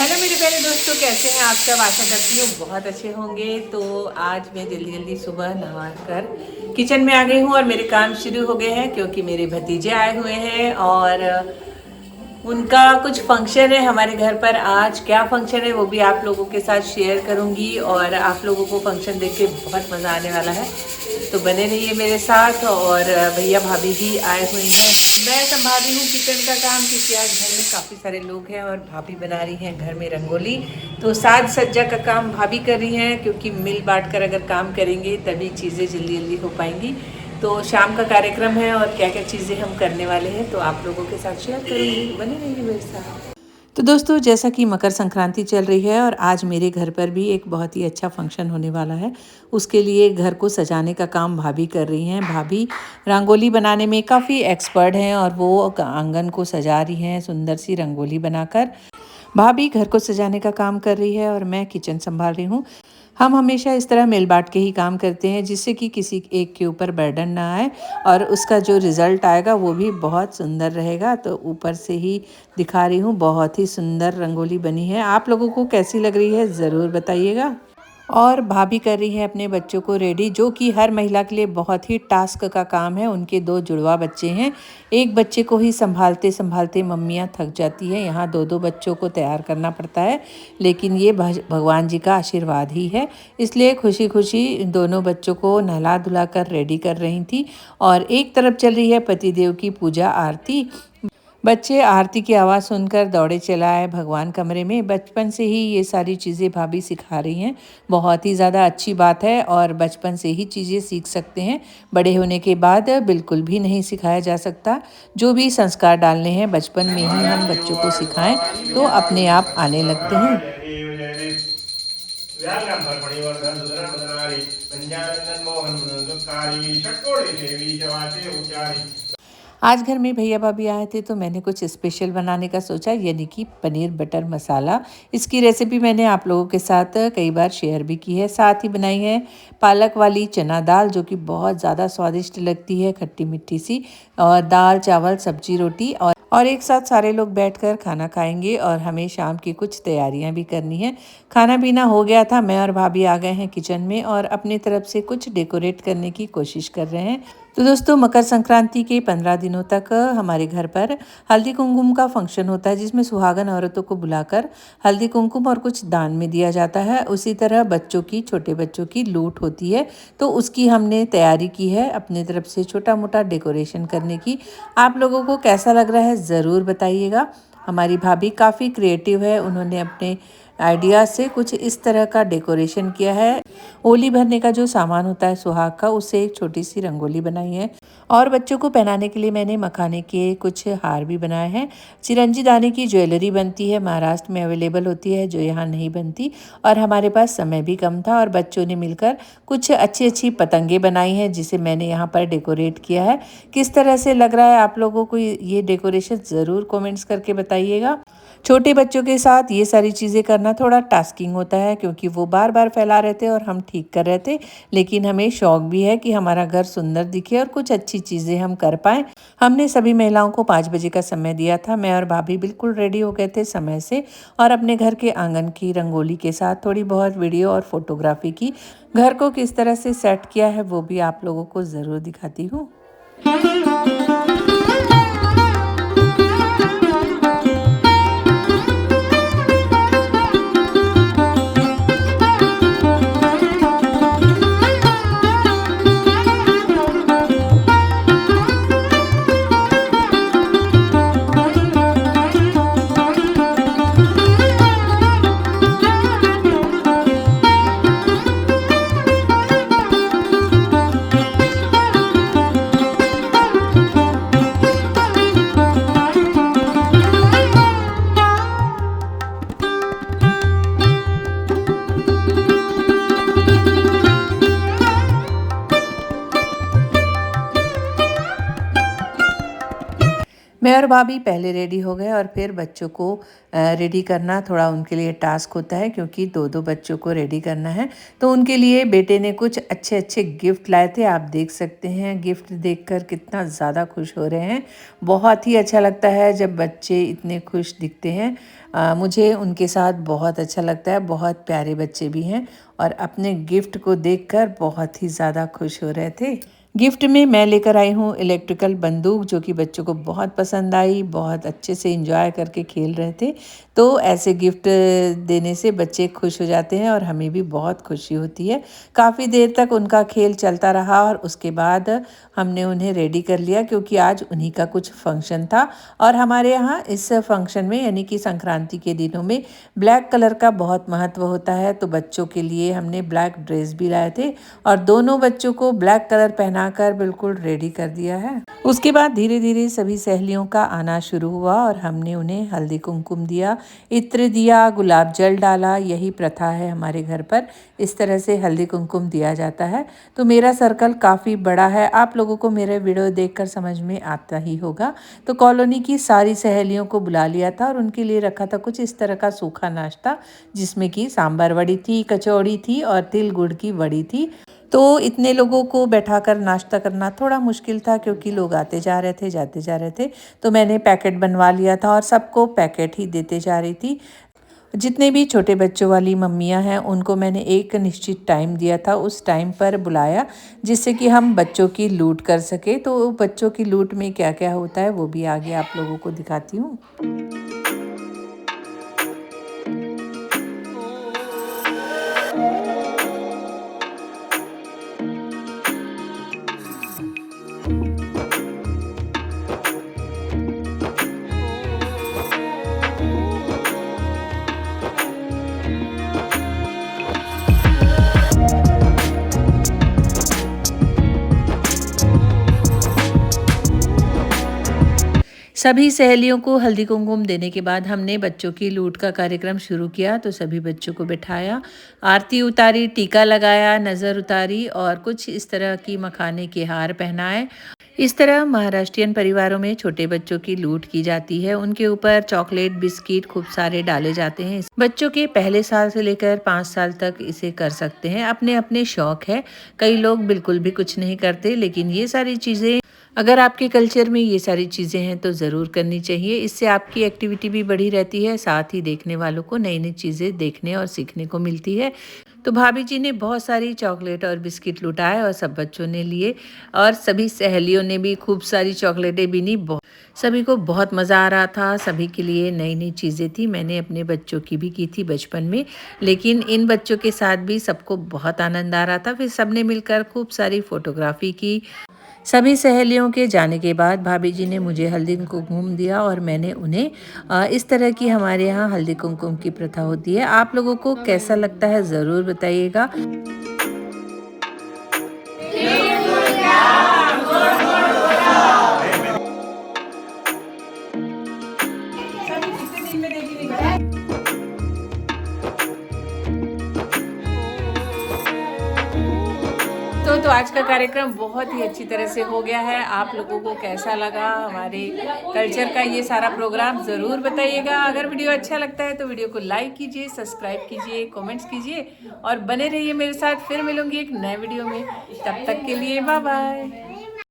Hello मेरे प्यारे दोस्तों, कैसे हैं आप सब। आशा करती हूँ बहुत अच्छे होंगे। तो आज मैं जल्दी जल्दी सुबह नहा कर किचन में आ गई हूँ और मेरे काम शुरू हो गए हैं, क्योंकि मेरे भतीजे आए हुए हैं और उनका कुछ फंक्शन है हमारे घर पर। आज क्या फंक्शन है वो भी आप लोगों के साथ शेयर करूंगी और आप लोगों को फंक्शन देख के बहुत मज़ा आने वाला है। तो बने रहिए मेरे साथ। और भैया भाभी भी आए हुए हैं। मैं संभाल रही हूँ किचन का काम, क्योंकि आज घर में काफ़ी सारे लोग हैं और भाभी बना रही हैं घर में रंगोली। तो साज सज्जा का काम भाभी कर रही हैं, क्योंकि मिल बांट कर अगर काम करेंगे तभी चीज़ें जल्दी जल्दी हो पाएंगी। तो शाम का कार्यक्रम है और क्या क्या चीज़ें हम करने वाले हैं तो आप लोगों के साथ शेयर करूँगी। बने रहिए मेरे साथ। तो दोस्तों, जैसा कि मकर संक्रांति चल रही है और आज मेरे घर पर भी एक बहुत ही अच्छा फंक्शन होने वाला है। उसके लिए घर को सजाने का काम भाभी कर रही हैं। भाभी रंगोली बनाने में काफ़ी एक्सपर्ट हैं और वो आंगन को सजा रही हैं सुंदर सी रंगोली बनाकर। भाभी घर को सजाने का काम कर रही है और मैं किचन संभाल रही हूँ। हम हमेशा इस तरह मिल बांट के ही काम करते हैं, जिससे कि किसी एक के ऊपर बर्डन ना आए और उसका जो रिज़ल्ट आएगा वो भी बहुत सुंदर रहेगा। तो ऊपर से ही दिखा रही हूँ, बहुत ही सुंदर रंगोली बनी है। आप लोगों को कैसी लग रही है ज़रूर बताइएगा। और भाभी कर रही है अपने बच्चों को रेडी, जो कि हर महिला के लिए बहुत ही टास्क का काम है। उनके 2 जुड़वा बच्चे हैं। एक बच्चे को ही संभालते संभालते मम्मियाँ थक जाती हैं। यहाँ 2-2 बच्चों को तैयार करना पड़ता है, लेकिन ये भगवान जी का आशीर्वाद ही है। इसलिए खुशी खुशी दोनों बच्चों को नहला धुला कर रेडी कर रही थी। और एक तरफ चल रही है पतिदेव की पूजा आरती। बच्चे आरती की आवाज़ सुनकर दौड़े चला आए भगवान कमरे में। बचपन से ही ये सारी चीज़ें भाभी सिखा रही हैं। बहुत ही ज़्यादा अच्छी बात है और बचपन से ही चीज़ें सीख सकते हैं। बड़े होने के बाद बिल्कुल भी नहीं सिखाया जा सकता। जो भी संस्कार डालने हैं बचपन में ही हम बच्चों को सिखाएं तो अपने आप आने लगते हैं। आज घर में भैया भाभी आए थे तो मैंने कुछ स्पेशल बनाने का सोचा, यानी कि पनीर बटर मसाला। इसकी रेसिपी मैंने आप लोगों के साथ कई बार शेयर भी की है। साथ ही बनाई है पालक वाली चना दाल, जो कि बहुत ज़्यादा स्वादिष्ट लगती है, खट्टी मिट्टी सी। और दाल चावल सब्जी रोटी और एक साथ सारे लोग बैठकर खाना खाएंगे। और हमें शाम की कुछ तैयारियां भी करनी है। खाना पीना हो गया था, मैं और भाभी आ गए हैं किचन में और अपनी तरफ से कुछ डेकोरेट करने की कोशिश कर रहे हैं। तो दोस्तों, मकर संक्रांति के 15 दिनों तक हमारे घर पर हल्दी कुमकुम का फंक्शन होता है, जिसमें सुहागन औरतों को बुलाकर हल्दी कुमकुम और कुछ दान में दिया जाता है। उसी तरह बच्चों की, छोटे बच्चों की लूट होती है, तो उसकी हमने तैयारी की है अपनी तरफ से छोटा मोटा डेकोरेशन करने की। आप लोगों को कैसा लग रहा है ज़रूर बताइएगा। हमारी भाभी काफ़ी क्रिएटिव है, उन्होंने अपने आइडिया से कुछ इस तरह का डेकोरेशन किया है। ओली भरने का जो सामान होता है सुहाग का, उससे एक छोटी सी रंगोली बनाई है। और बच्चों को पहनाने के लिए मैंने मखाने के कुछ हार भी बनाए हैं। चिरंजी दाने की ज्वेलरी बनती है, महाराष्ट्र में अवेलेबल होती है, जो यहाँ नहीं बनती। और हमारे पास समय भी कम था और बच्चों ने मिलकर कुछ अच्छी अच्छी पतंगे बनाई हैं, जिसे मैंने यहाँ पर डेकोरेट किया है। किस तरह से लग रहा है आप लोगों को ये डेकोरेशन, ज़रूर कमेंट्स करके बताइएगा। छोटे बच्चों के साथ ये सारी चीज़ें करना थोड़ा टास्किंग होता है, क्योंकि वो बार बार फैला रहे थे और हम ठीक कर रहे थे। लेकिन हमें शौक भी है कि हमारा घर सुंदर दिखे और कुछ अच्छी चीज़ें हम कर पाएँ। हमने सभी महिलाओं को 5 बजे का समय दिया था। मैं और भाभी बिल्कुल रेडी हो गए थे समय से और अपने घर के आंगन की रंगोली के साथ थोड़ी बहुत वीडियो और फोटोग्राफी की। घर को किस तरह से सेट किया है वो भी आप लोगों को ज़रूर दिखाती हूँ। और भाभी पहले रेडी हो गए और फिर बच्चों को रेडी करना थोड़ा उनके लिए टास्क होता है, क्योंकि दो दो बच्चों को रेडी करना है। तो उनके लिए बेटे ने कुछ अच्छे अच्छे गिफ्ट लाए थे, आप देख सकते हैं। गिफ्ट देखकर कितना ज़्यादा खुश हो रहे हैं। बहुत ही अच्छा लगता है जब बच्चे इतने खुश दिखते हैं। मुझे उनके साथ बहुत अच्छा लगता है। बहुत प्यारे बच्चे भी हैं और अपने गिफ्ट को देखकर बहुत ही ज़्यादा खुश हो रहे थे। गिफ्ट में मैं लेकर आई हूँ इलेक्ट्रिकल बंदूक, जो कि बच्चों को बहुत पसंद आई। बहुत अच्छे से एंजॉय करके खेल रहे थे। तो ऐसे गिफ्ट देने से बच्चे खुश हो जाते हैं और हमें भी बहुत खुशी होती है। काफ़ी देर तक उनका खेल चलता रहा और उसके बाद हमने उन्हें रेडी कर लिया, क्योंकि आज उन्हीं का कुछ फंक्शन था। और हमारे यहाँ इस फंक्शन में, यानी कि संक्रांति के दिनों में, ब्लैक कलर का बहुत महत्व होता है। तो बच्चों के लिए हमने ब्लैक ड्रेस भी लाए थे और दोनों बच्चों को ब्लैक कलर पहनाकर बिल्कुल रेडी कर दिया है। उसके बाद धीरे धीरे सभी सहेलियों का आना शुरू हुआ और हमने उन्हें हल्दी कुमकुम दिया, इत्र दिया, गुलाब जल डाला। यही प्रथा है हमारे घर पर, इस तरह से हल्दी कुमकुम दिया जाता है। तो मेरा सर्कल काफ़ी बड़ा है, आप लोगों को मेरे वीडियो देखकर समझ में आता ही होगा। तो कॉलोनी की सारी सहेलियों को बुला लिया था और उनके लिए रखा था कुछ इस तरह का सूखा नाश्ता, जिसमें कि सांभर वड़ी थी, कचौड़ी थी और तिल गुड़ की वड़ी थी। तो इतने लोगों को बैठाकर नाश्ता करना थोड़ा मुश्किल था, क्योंकि लोग आते जा रहे थे, जाते जा रहे थे। तो मैंने पैकेट बनवा लिया था और सबको पैकेट ही देते जा रही थी। जितने भी छोटे बच्चों वाली मम्मियां हैं, उनको मैंने एक निश्चित टाइम दिया था, उस टाइम पर बुलाया, जिससे कि हम बच्चों की लूट कर सके। तो बच्चों की लूट में क्या क्या होता है वो भी आगे आप लोगों को दिखाती हूँ। सभी सहेलियों को हल्दी कुमकुम देने के बाद हमने बच्चों की लूट का कार्यक्रम शुरू किया। तो सभी बच्चों को बिठाया, आरती उतारी, टीका लगाया, नज़र उतारी और कुछ इस तरह की मखाने के हार पहनाए। इस तरह महाराष्ट्रियन परिवारों में छोटे बच्चों की लूट की जाती है। उनके ऊपर चॉकलेट, बिस्किट खूब सारे डाले जाते हैं। बच्चों के पहले साल से लेकर 5 साल तक इसे कर सकते हैं, अपने अपने शौक है। कई लोग बिल्कुल भी कुछ नहीं करते, लेकिन ये सारी चीज़ें, अगर आपके कल्चर में ये सारी चीज़ें हैं तो ज़रूर करनी चाहिए। इससे आपकी एक्टिविटी भी बढ़ी रहती है, साथ ही देखने वालों को नई नई चीज़ें देखने और सीखने को मिलती है। तो भाभी जी ने बहुत सारी चॉकलेट और बिस्किट लुटाए और सब बच्चों ने लिए और सभी सहेलियों ने भी खूब सारी चॉकलेटें बीनी। सभी को बहुत मज़ा आ रहा था। सभी के लिए नई नई चीज़ें थी। मैंने अपने बच्चों की भी की थी बचपन में, लेकिन इन बच्चों के साथ भी सबको बहुत आनंद आ रहा था। फिर सबने मिलकर खूब सारी फोटोग्राफी की। सभी सहेलियों के जाने के बाद भाभी जी ने मुझे हल्दी कुमकुम दिया और मैंने उन्हें। इस तरह की हमारे यहाँ हल्दी कुमकुम की प्रथा होती है। आप लोगों को कैसा लगता है ज़रूर बताइएगा। तो आज का कार्यक्रम बहुत ही अच्छी तरह से हो गया है। आप लोगों को कैसा लगा हमारे कल्चर का ये सारा प्रोग्राम ज़रूर बताइएगा। अगर वीडियो अच्छा लगता है तो वीडियो को लाइक कीजिए, सब्सक्राइब कीजिए, कमेंट्स कीजिए और बने रहिए मेरे साथ। फिर मिलूंगी एक नए वीडियो में। तब तक के लिए बाय बाय।